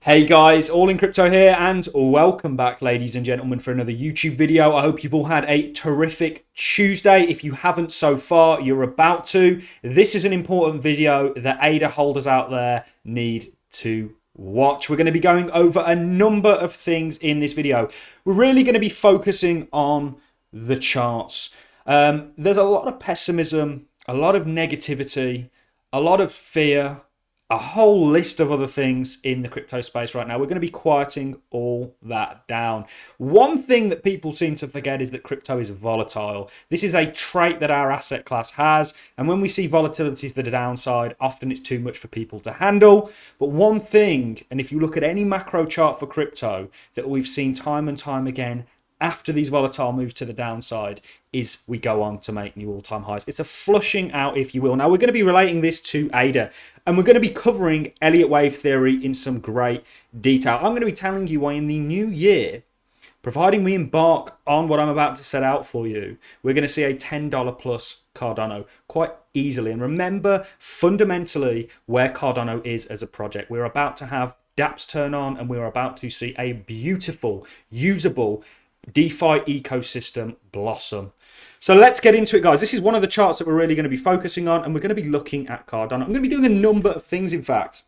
Hey guys, All in Crypto here, and welcome back, ladies and gentlemen, for another YouTube video. I hope you've all had a terrific Tuesday. If you haven't so far, you're about to. This is an important video that ADA holders out there need to watch. We're going to be going over a number of things in this video. We're really going to be focusing on the charts. There's a lot of pessimism, a lot of negativity, a lot of fear, a whole list of other things in the crypto space right now. We're going to be quieting all that down. One thing that people seem to forget is that crypto is volatile. This is a trait that our asset class has. And when we see volatilities to the downside, often it's too much for people to handle. But one thing, and if you look at any macro chart for crypto that we've seen time and time again, after these volatile moves to the downside, is we go on to make new all-time highs. It's a flushing out, if you will. Now, we're going to be relating this to ADA, and we're going to be covering Elliott wave theory in some great detail. I'm going to be telling you why in the new year, providing we embark on what I'm about to set out for you, we're going to see a $10 plus Cardano quite easily. And remember, fundamentally, where Cardano is as a project. We're about to have dApps turn on, and we're about to see a beautiful, usable DeFi ecosystem blossom. So let's get into it, guys. This is one of the charts that we're really going to be focusing on, and we're going to be looking at Cardano. I'm going to be doing a number of things, in fact,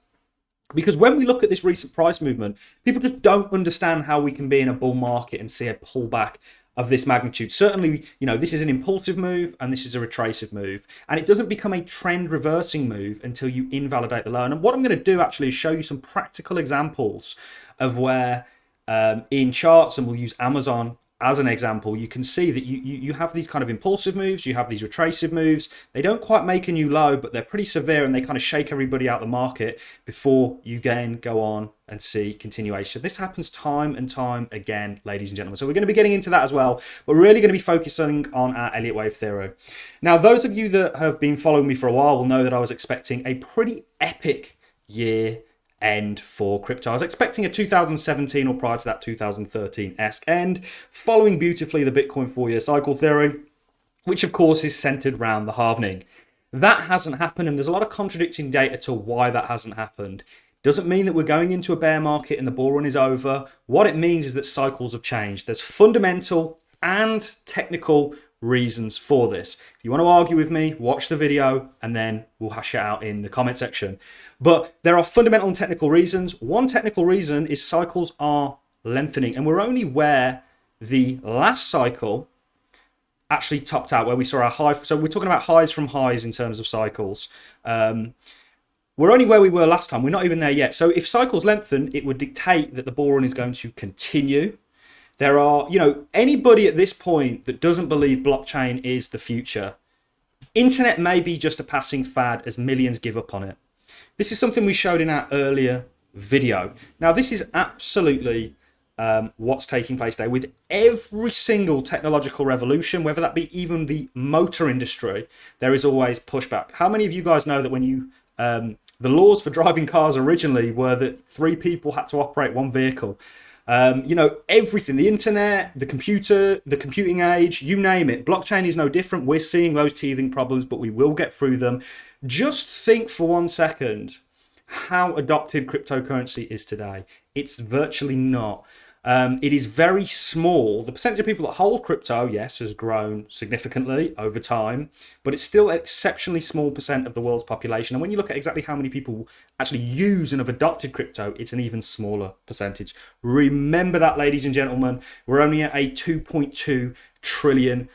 because when we look at this recent price movement, people just don't understand how we can be in a bull market and see a pullback of this magnitude. Certainly, you know, this is an impulsive move and this is a retractive move, and it doesn't become a trend reversing move until you invalidate the low. And what I'm going to do actually is show you some practical examples of where in charts, and we'll use Amazon as an example, you can see that you have these kind of impulsive moves, you have these retractive moves. They don't quite make a new low, but they're pretty severe and they kind of shake everybody out the market before you again go on and see continuation. This happens time and time again, ladies and gentlemen. So we're going to be getting into that as well, but we're really going to be focusing on our Elliott wave theory. Now, those of you that have been following me for a while will know that I was expecting a pretty epic year end for crypto. I was expecting a 2017 or prior to that 2013-esque end, following beautifully the Bitcoin 4-year cycle theory, which of course is centered around the halvening. That hasn't happened, and there's a lot of contradicting data to why that hasn't happened. Doesn't mean that we're going into a bear market and the bull run is over. What it means is that cycles have changed. There's fundamental and technical reasons for this. If you want to argue with me, watch the video and then we'll hash it out in the comment section. But there are fundamental and technical reasons. One technical reason is cycles are lengthening, and we're only where the last cycle actually topped out, where we saw our high. So we're talking about highs from highs in terms of cycles. We're only where we were last time. We're not even there yet. So if cycles lengthen, it would dictate that the bull run is going to continue. There are, you know, anybody at this point that doesn't believe blockchain is the future, internet may be just a passing fad as millions give up on it. This is something we showed in our earlier video. Now, this is absolutely what's taking place there. With every single technological revolution, whether that be even the motor industry, there is always pushback. How many of you guys know that when you the laws for driving cars originally were that 3 people had to operate one vehicle? You know, everything, the internet, the computer, the computing age, you name it. Blockchain is no different. We're seeing those teething problems, but we will get through them. Just think for 1 second how adopted cryptocurrency is today. It's virtually not. It is very small. The percentage of people that hold crypto, yes, has grown significantly over time, but it's still an exceptionally small percent of the world's population. And when you look at exactly how many people actually use and have adopted crypto, it's an even smaller percentage. Remember that, ladies and gentlemen. We're only at a $2.2 trillion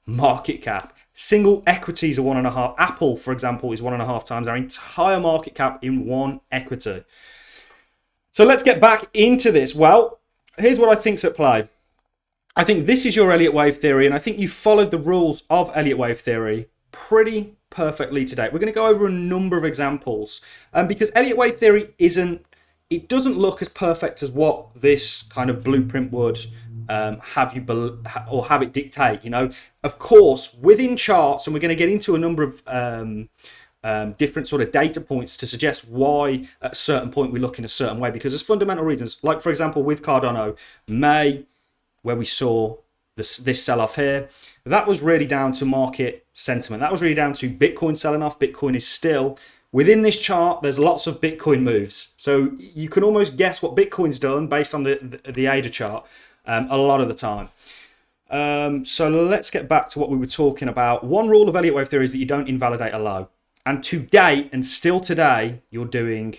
market cap. Single equities are 1.5. Apple, for example, is 1.5 times our entire market cap in one equity. So let's get back into this. Well, here's what I think's at play. I think this is your Elliott wave theory, and I think you followed the rules of Elliott wave theory pretty perfectly today. We're going to go over a number of examples, because Elliott wave theory it doesn't look as perfect as what this kind of blueprint would have it dictate. You know, of course, within charts, and we're going to get into a number of different sort of data points to suggest why at a certain point we look in a certain way, because there's fundamental reasons. Like, for example, with Cardano, May, where we saw this sell-off here, that was really down to market sentiment. That was really down to Bitcoin selling off. Bitcoin is still Within this chart, there's lots of Bitcoin moves. So you can almost guess what Bitcoin's done based on the ADA chart a lot of the time. So let's get back to what we were talking about. One rule of Elliott wave theory is that you don't invalidate a low. And to date, and still today, you're doing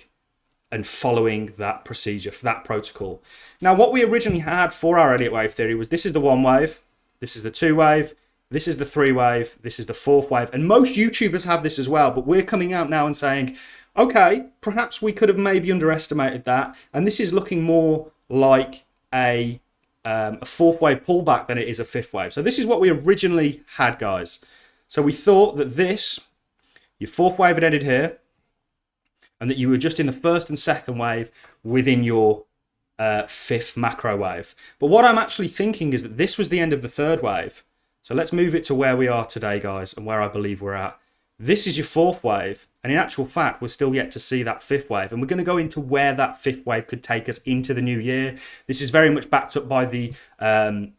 and following that procedure, for that protocol. Now, what we originally had for our Elliott wave theory was this is the 1 wave, this is the 2 wave, this is the 3 wave, this is the 4th wave. And most YouTubers have this as well, but we're coming out now and saying, okay, perhaps we could have maybe underestimated that. And this is looking more like a 4th wave pullback than it is a 5th wave. So this is what we originally had, guys. So we thought that this, your 4th wave had ended here, and that you were just in the 1st and 2nd wave within your 5th macro wave. But what I'm actually thinking is that this was the end of the 3rd wave. So let's move it to where we are today, guys, and where I believe we're at. This is your 4th wave, and in actual fact, we're still yet to see that 5th wave. And we're going to go into where that 5th wave could take us into the new year. This is very much backed up by the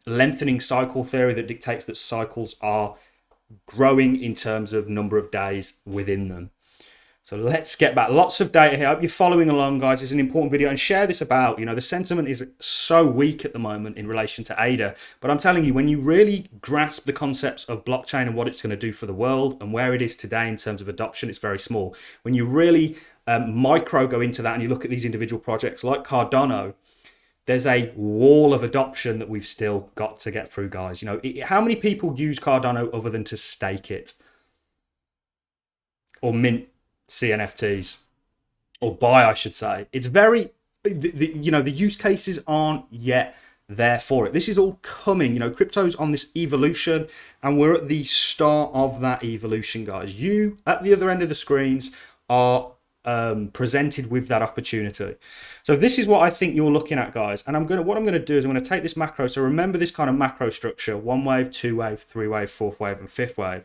lengthening cycle theory that dictates that cycles are growing in terms of number of days within them. So let's get back. Lots of data here. I hope you're following along, guys. It's an important video, and share this about. You know, the sentiment is so weak at the moment in relation to ADA. But I'm telling you, when you really grasp the concepts of blockchain and what it's going to do for the world and where it is today in terms of adoption, it's very small. When you really micro go into that and you look at these individual projects like Cardano, there's a wall of adoption that we've still got to get through, guys. You know, how many people use Cardano other than to stake it or mint CNFTs, or buy, I should say? It's very, you know, the use cases aren't yet there for it. This is all coming. You know, crypto's on this evolution, and we're at the start of that evolution, guys. You at the other end of the screens are presented with that opportunity. So this is what I think you're looking at, guys. And what I'm gonna do is I'm gonna take this macro. So remember this kind of macro structure: 1 wave, 2 wave, 3 wave, 4th wave, and 5th wave.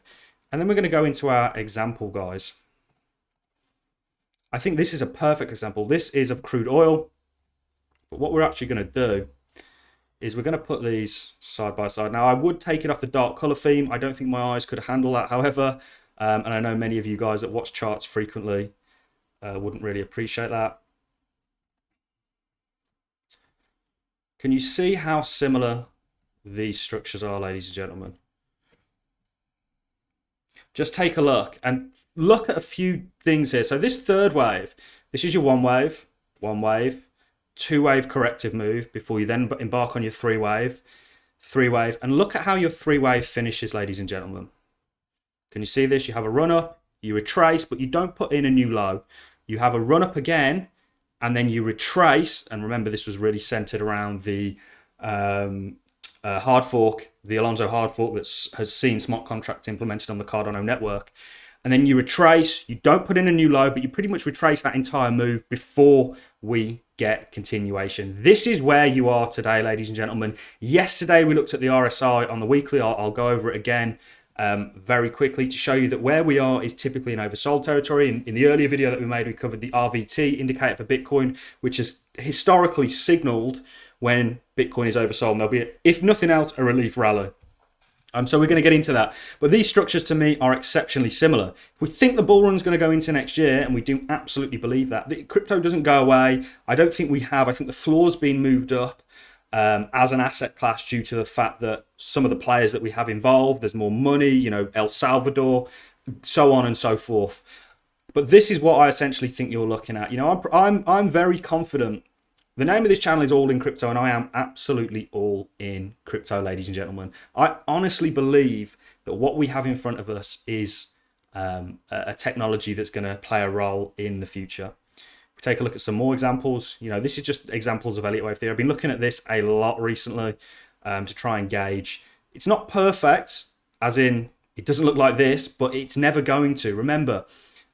And then we're gonna go into our example, guys. I think this is a perfect example. This is of crude oil. But what we're actually going to do is we're going to put these side by side. Now, I would take it off the dark color theme. I don't think my eyes could handle that, however. And I know many of you guys that watch charts frequently wouldn't really appreciate that. Can you see how similar these structures are, ladies and gentlemen? Just take a look and look at a few things here. So this 3rd wave, this is your 1 wave, 2 wave corrective move before you then embark on your 3 wave, and look at how your 3 wave finishes, ladies and gentlemen. Can you see this? You have a run up, you retrace, but you don't put in a new low. You have a run up again, and then you retrace. And remember, this was really centered around the hard fork, the Alonzo hard fork that has seen smart contracts implemented on the Cardano network. And then you retrace, you don't put in a new low, but you pretty much retrace that entire move before we get continuation. This is where you are today, ladies and gentlemen. Yesterday, we looked at the RSI on the weekly. I'll go over it again very quickly to show you that where we are is typically in oversold territory. In the earlier video that we made, we covered the RVT indicator for Bitcoin, which has historically signaled when Bitcoin is oversold, and there'll be, if nothing else, a relief rally. So we're going to get into that. But these structures to me are exceptionally similar. If we think the bull run's going to go into next year, and we do absolutely believe that, the crypto doesn't go away. I don't think we have. I think the floor's been moved up as an asset class due to the fact that some of the players that we have involved, there's more money, you know, El Salvador, so on and so forth. But this is what I essentially think you're looking at. You know, I'm very confident. The name of this channel is All In Crypto, and I am absolutely all in crypto, ladies and gentlemen. I honestly believe that what we have in front of us is a technology that's going to play a role in the future. If we take a look at some more examples, you know, this is just examples of Elliott wave theory. I've been looking at this a lot recently to try and gauge. It's not perfect, as in it doesn't look like this, but it's never going to. Remember,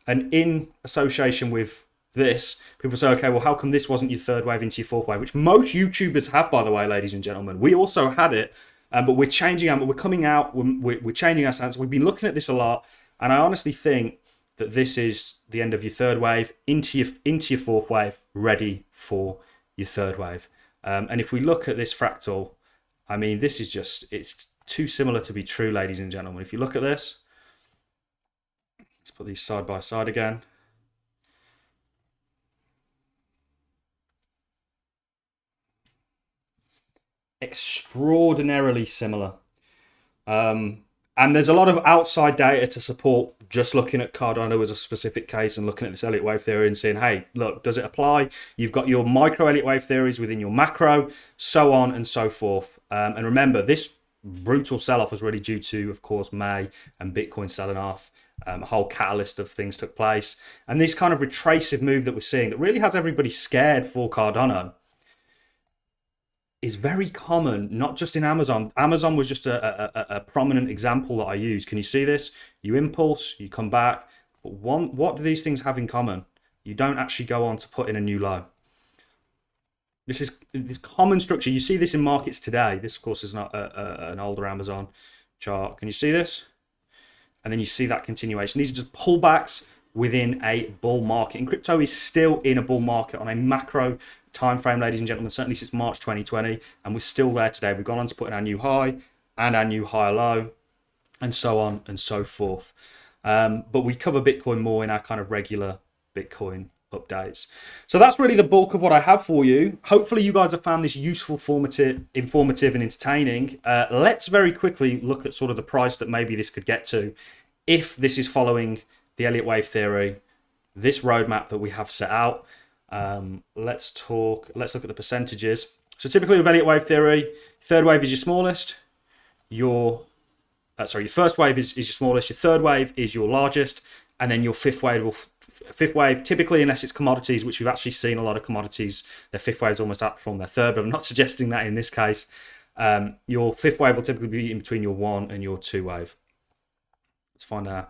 and in association with this, people say, okay, well, how come this wasn't your 3rd wave into your 4th wave? Which most YouTubers have, by the way, ladies and gentlemen. We also had it, but we're changing our, we're coming out, we're changing our stance. We've been looking at this a lot, and I honestly think that this is the end of your 3rd wave into your 4th wave, ready for your 3rd wave. And if we look at this fractal, I mean, this is just, it's too similar to be true, ladies and gentlemen. If you look at this, let's put these side by side again. extraordinarily similar. And there's a lot of outside data to support just looking at Cardano as a specific case and looking at this Elliott wave theory and saying, hey, look, does it apply? You've got your micro Elliott wave theories within your macro, so on and so forth. And remember, this brutal sell-off was really due to, of course, May and Bitcoin selling off. A whole catalyst of things took place. And this kind of retractive move that we're seeing that really has everybody scared for Cardano is very common, not just in Amazon. Amazon was just a prominent example that I use. Can you see this? You impulse, you come back. But what do these things have in common? You don't actually go on to put in a new low. This is this common structure. You see this in markets today. This, of course, is not an older Amazon chart. Can you see this? And then you see that continuation. These are just pullbacks within a bull market. And crypto is still in a bull market on a macro time frame, ladies and gentlemen, certainly since March 2020, and we're still there today. We've gone on to put in our new high and our new higher low, and so on and so forth. But we cover Bitcoin more in our kind of regular Bitcoin updates. So that's really the bulk of what I have for you. Hopefully you guys have found this useful, informative and entertaining. Let's very quickly look at sort of the price that maybe this could get to if this is following the Elliott wave theory, this roadmap that we have set out. Let's look at the percentages. So typically with Elliott wave theory, third wave is your smallest, your first wave is your smallest, your third wave is your largest, and then your fifth wave, typically, unless it's commodities, which we've actually seen a lot of commodities, their fifth waves almost outperform their third, but I'm not suggesting that in this case. Your fifth wave will typically be in between your one and your two wave. Let's find a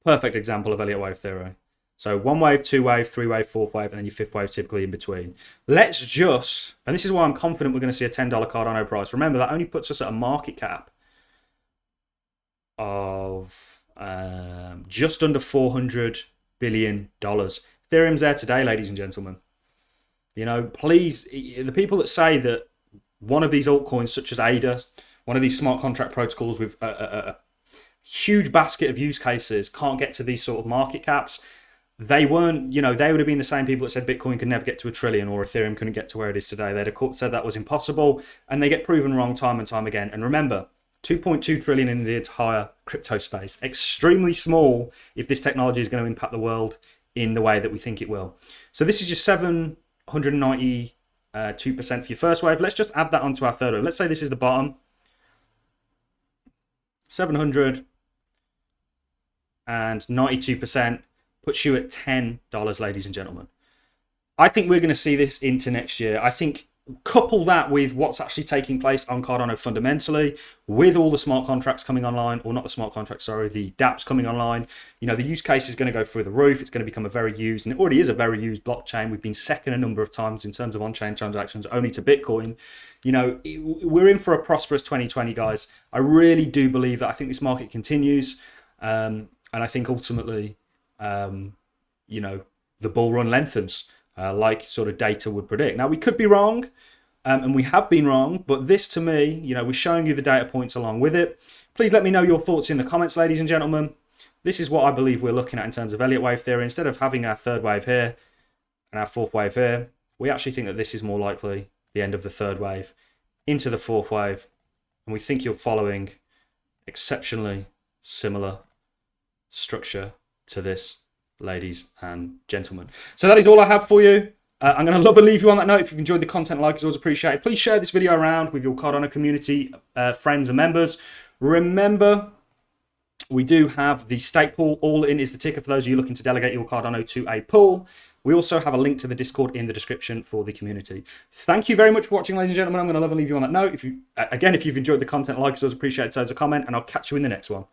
perfect example of Elliott wave theory. So one wave, two wave, three wave, fourth wave, and then your fifth wave typically in between. Let's just, and this is why I'm confident we're going to see a $10 Cardano price. Remember, that only puts us at a market cap of just under $400 billion. Ethereum's there today, ladies and gentlemen. You know, please, the people that say that one of these altcoins, such as ADA, one of these smart contract protocols with a huge basket of use cases, can't get to these sort of market caps. They weren't, you know, they would have been the same people that said Bitcoin could never get to $1 trillion or Ethereum couldn't get to where it is today. They'd have said that was impossible, and they get proven wrong time and time again. And remember, 2.2 trillion in the entire crypto space. Extremely small if this technology is going to impact the world in the way that we think it will. So this is your 792% for your first wave. Let's just add that onto our third wave. Let's say this is the bottom. 792% puts you at $10, ladies and gentlemen. I think we're going to see this into next year. I think couple that with what's actually taking place on Cardano fundamentally, with all the smart contracts coming online, or not the smart contracts, sorry, the dApps coming online. You know, the use case is going to go through the roof. It's going to become a very used, and it already is a very used blockchain. We've been second a number of times in terms of on-chain transactions, only to Bitcoin. You know, we're in for a prosperous 2020, guys. I really do believe that. I think this market continues, and I think ultimately, you know, the bull run lengthens. Like sort of data would predict. Now, we could be wrong, and we have been wrong, but this to me, you know, we're showing you the data points along with it. Please let me know your thoughts in the comments, ladies and gentlemen. This is what I believe we're looking at in terms of Elliott wave theory. Instead of having our third wave here and our fourth wave here, we actually think that this is more likely the end of the third wave into the fourth wave, and we think you're following exceptionally similar structure to this, ladies and gentlemen. So that is all I have for you. I'm going to love and leave you on that note. If you've enjoyed the content, like is always appreciated. Please share this video around with your Cardano community, friends and members. Remember, we do have the stake pool. ALLIN is the ticker for those of you looking to delegate your Cardano to a pool. We also have a link to the Discord in the description for the community. Thank you very much for watching, ladies and gentlemen. I'm going to love and leave you on that note. If you've enjoyed the content, like is always appreciated. So as a comment, and I'll catch you in the next one.